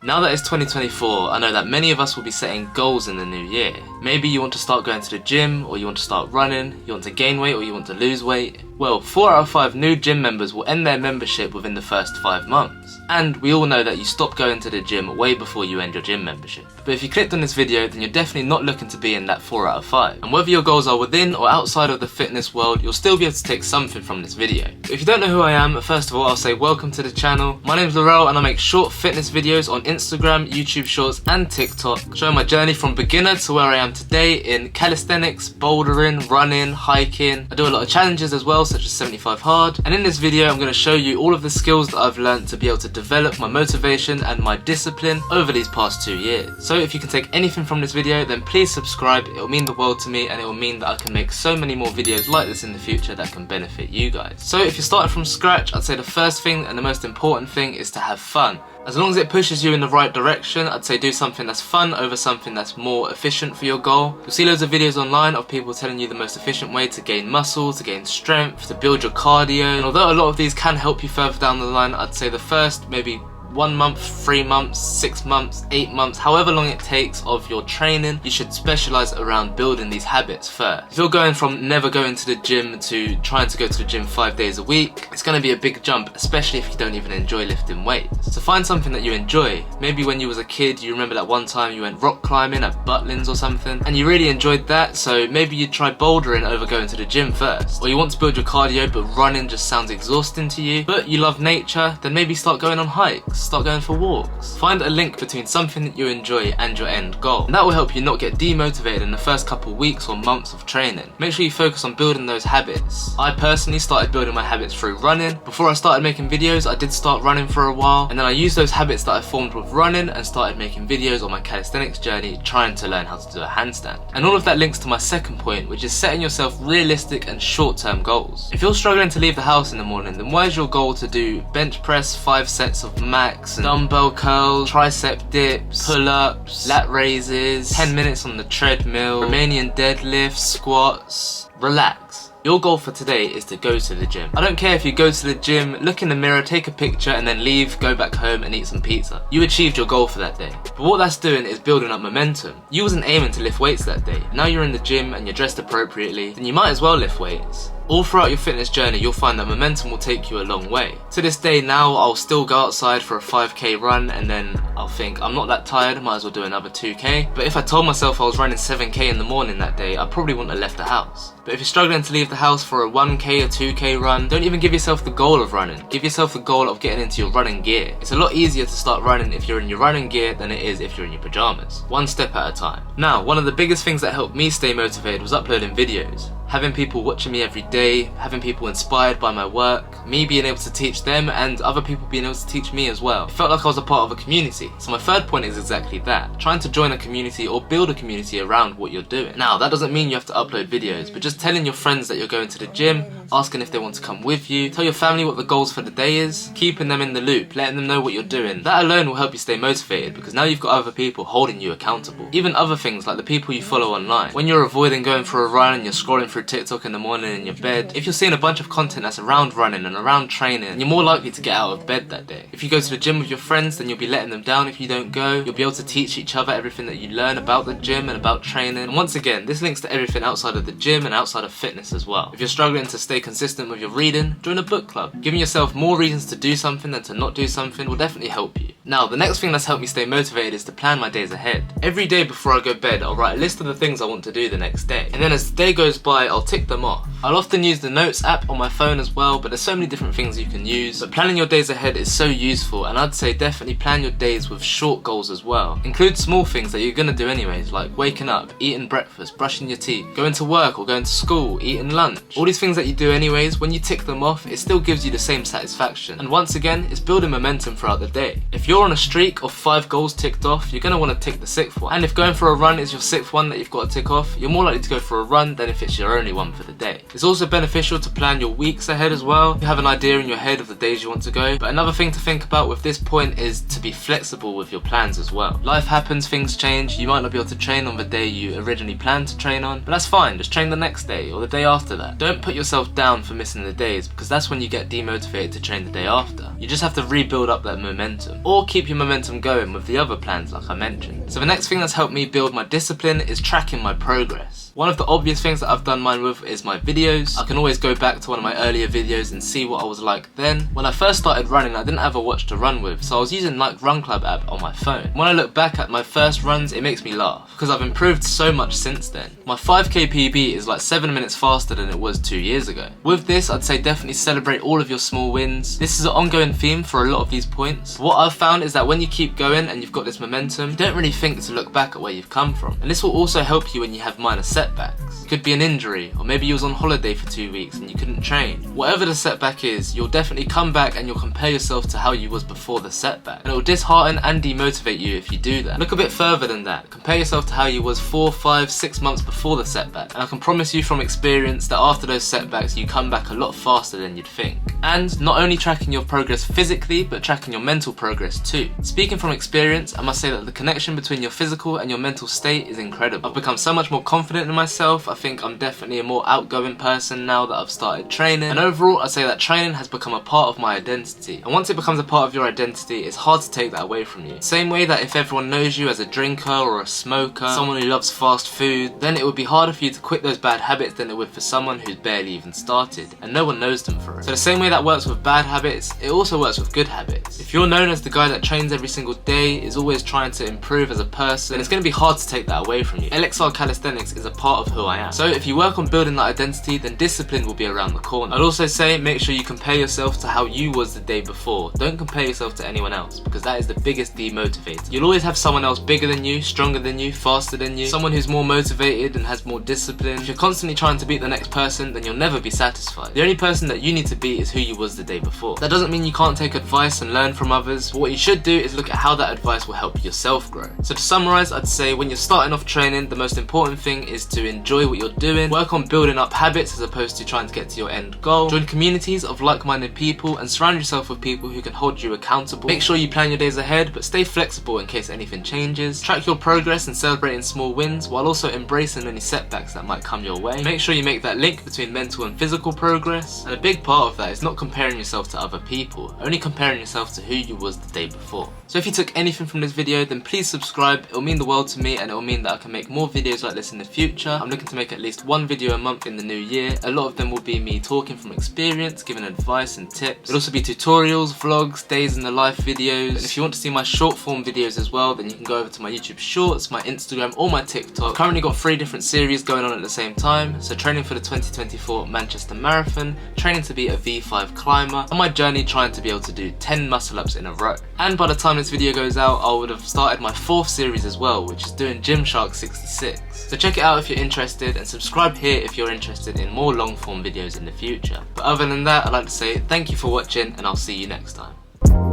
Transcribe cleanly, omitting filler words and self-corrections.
Now that it's 2024, I know that many of us will be setting goals in the new year. Maybe you want to start going to the gym, or you want to start running, you want to gain weight, or you want to lose weight. Well, 4 out of 5 new gym members will end their membership within the first 5 months. And we all know that you stop going to the gym way before you end your gym membership. But if you clicked on this video, then you're definitely not looking to be in that 4 out of 5. And whether your goals are within or outside of the fitness world, you'll still be able to take something from this video. But if you don't know who I am, first of all, I'll say welcome to the channel. My name's Laurel and I make short fitness videos on Instagram, YouTube Shorts and TikTok, showing my journey from beginner to where I am today in calisthenics, bouldering, running, hiking. I do a lot of challenges as well, such as 75 hard. And in this video, I'm going to show you all of the skills that I've learned to be able to develop my motivation and my discipline over these past 2 years. So if you can take anything from this video, then please subscribe. It will mean the world to me, and it will mean that I can make so many more videos like this in the future that can benefit you guys. So if you're starting from scratch, I'd say the first thing and the most important thing is to have fun. As long as it pushes you in the right direction, I'd say do something that's fun over something that's more efficient for your goal. You'll see loads of videos online of people telling you the most efficient way to gain muscle, to gain strength, to build your cardio. And although a lot of these can help you further down the line, I'd say the first maybe 1 month, 3 months, 6 months, 8 months, however long it takes of your training, you should specialize around building these habits first. If you're going from never going to the gym to trying to go to the gym 5 days a week, it's going to be a big jump, especially if you don't even enjoy lifting weights. So find something that you enjoy. Maybe when you was a kid, you remember that one time you went rock climbing at Butlins or something, and you really enjoyed that, so maybe you try bouldering over going to the gym first. Or you want to build your cardio, but running just sounds exhausting to you, but you love nature, then maybe start going on hikes. Start going for walks. Find a link between something that you enjoy and your end goal. And that will help you not get demotivated in the first couple weeks or months of training. Make sure you focus on building those habits. I personally started building my habits through running. Before I started making videos, I did start running for a while, and then I used those habits that I formed with running and started making videos on my calisthenics journey, trying to learn how to do a handstand. And all of that links to my second point, which is setting yourself realistic and short-term goals. If you're struggling to leave the house in the morning, then why is your goal to do bench press 5 sets of max, and dumbbell curls, tricep dips, pull-ups, lat raises, 10 minutes on the treadmill, Romanian deadlifts, squats? Relax. Your goal for today is to go to the gym. I don't care if you go to the gym, look in the mirror, take a picture and then leave, go back home and eat some pizza. You achieved your goal for that day. But what that's doing is building up momentum. You wasn't aiming to lift weights that day. Now you're in the gym and you're dressed appropriately, then you might as well lift weights. All throughout your fitness journey, you'll find that momentum will take you a long way. To this day now, I'll still go outside for a 5k run and then I'll think, I'm not that tired, might as well do another 2k. But if I told myself I was running 7k in the morning that day, I probably wouldn't have left the house. But if you're struggling to leave the house for a 1k or 2k run, don't even give yourself the goal of running. Give yourself the goal of getting into your running gear. It's a lot easier to start running if you're in your running gear than it is if you're in your pajamas. One step at a time. Now, one of the biggest things that helped me stay motivated was uploading videos. Having people watching me every day, having people inspired by my work, me being able to teach them and other people being able to teach me as well. It felt like I was a part of a community. So my third point is exactly that. Trying to join a community or build a community around what you're doing. Now, that doesn't mean you have to upload videos, but just telling your friends that you're going to the gym, asking if they want to come with you, tell your family what the goals for the day is, keeping them in the loop, letting them know what you're doing. That alone will help you stay motivated because now you've got other people holding you accountable. Even other things like the people you follow online. When you're avoiding going for a run and you're scrolling through TikTok in the morning in your bed, if you're seeing a bunch of content that's around running and around training, you're more likely to get out of bed that day. If you go to the gym with your friends, then you'll be letting them down if you don't go. You'll be able to teach each other everything that you learn about the gym and about training. And once again, this links to everything outside of the gym and outside of fitness as well. If you're struggling to stay consistent with your reading, join a book club. Giving yourself more reasons to do something than to not do something will definitely help you. Now, the next thing that's helped me stay motivated is to plan my days ahead. Every day before I go to bed, I'll write a list of the things I want to do the next day. And then as the day goes by, I'll tick them off. I'll often use the Notes app on my phone as well, but there's so many different things you can use. But planning your days ahead is so useful, and I'd say definitely plan your days with short goals as well. Include small things that you're gonna do anyways, like waking up, eating breakfast, brushing your teeth, going to work or going to school, eating lunch. All these things that you do anyways, when you tick them off, it still gives you the same satisfaction. And once again, it's building momentum throughout the day. If you're on a streak of 5 goals ticked off, you're gonna wanna tick the 6th one. And if going for a run is your 6th one that you've got to tick off, you're more likely to go for a run than if it's your only one for the day. It's also beneficial to plan your weeks ahead as well. You have an idea in your head of the days you want to go. But another thing to think about with this point is to be flexible with your plans as well. Life happens, things change. You might not be able to train on the day you originally planned to train on, but that's fine. Just train the next day or the day after that. Don't put yourself down for missing the days, because that's when you get demotivated to train the day after. You just have to rebuild up that momentum, or keep your momentum going with the other plans like I mentioned. So the next thing that's helped me build my discipline is tracking my progress. One of the obvious things that I've done mine with is my videos. I can always go back to one of my earlier videos and see what I was like then. When I first started running, I didn't have a watch to run with, so I was using Nike Run Club app on my phone. When I look back at my first runs, it makes me laugh, because I've improved so much since then. My 5k PB is like 7 minutes faster than it was 2 years ago. With this, I'd say definitely celebrate all of your small wins. This is an ongoing theme for a lot of these points. What I've found is that when you keep going and you've got this momentum, you don't really think to look back at where you've come from. And this will also help you when you have minor setbacks. It could be an injury, or maybe you was on holiday for 2 weeks and you couldn't train. Whatever the setback is, you'll definitely come back and you'll compare yourself to how you was before the setback. And it will dishearten and demotivate you if you do that. Look a bit further than that. Compare yourself to how you was 4, 5, 6 months before the setback. And I can promise you from experience that after those setbacks, you come back a lot faster than you'd think. And not only tracking your progress physically, but tracking your mental progress too. Speaking from experience, I must say that the connection between your physical and your mental state is incredible. I've become so much more confident in myself. I think I'm definitely a more outgoing person now that I've started training. And overall, I'd say that training has become a part of my identity. And once it becomes a part of your identity, it's hard to take that away from you. Same way that if everyone knows you as a drinker or a smoker, someone who loves fast food, then it would be harder for you to quit those bad habits than it would for someone who's barely even started and no one knows them for it. So the same way that works with bad habits, it also works with good habits. If you're known as the guy that trains every single day, is always trying to improve as a person, then it's going to be hard to take that away from you. LXR Calisthenics is a part of who I am. So if you work on building that identity, then discipline will be around the corner. I'd also say make sure you compare yourself to how you was the day before. Don't compare yourself to anyone else, because that is the biggest demotivator. You'll always have someone else bigger than you, stronger than you, faster than you, someone who's more motivated and has more discipline. If you're constantly trying to beat the next person, then you'll never be satisfied. The only person that you need to beat is who you was the day before. That doesn't mean you can't take advice and learn from others, but what you should do is look at how that advice will help yourself grow. So to summarize, I'd say when you're starting off training, the most important thing is to enjoy what you're doing, work on building up habits as opposed to trying to get to your end goal, join communities of like-minded people and surround yourself with people who can hold you accountable. Make sure you plan your days ahead, but stay flexible in case anything changes. Track your progress and celebrating small wins while also embracing any setbacks that might come your way. Make sure you make that link between mental and physical progress, and a big part of that is not comparing yourself to other people, only comparing yourself to who you was the day before. So if you took anything from this video, then please subscribe. It'll mean the world to me, and it'll mean that I can make more videos like this in the future. I'm looking to make at least one video a month in the new year. A lot of them will be me talking from experience, giving advice and tips. It'll also be tutorials, vlogs, days in the life videos. And if you want to see my short form videos as well, then you can go over to my YouTube Shorts, my Instagram or my TikTok. I've currently got 3 different series going on at the same time. So training for the 2024 Manchester Marathon, training to be a V5 climber, and my journey trying to be able to do 10 muscle ups in a row. And by the time this video goes out, I would have started my 4th series as well, which is doing Gymshark 66. So check it out if you're interested, and subscribe here if you're interested in more long form videos in the future. But other than that, I'd like to say thank you for watching, and I'll see you next time.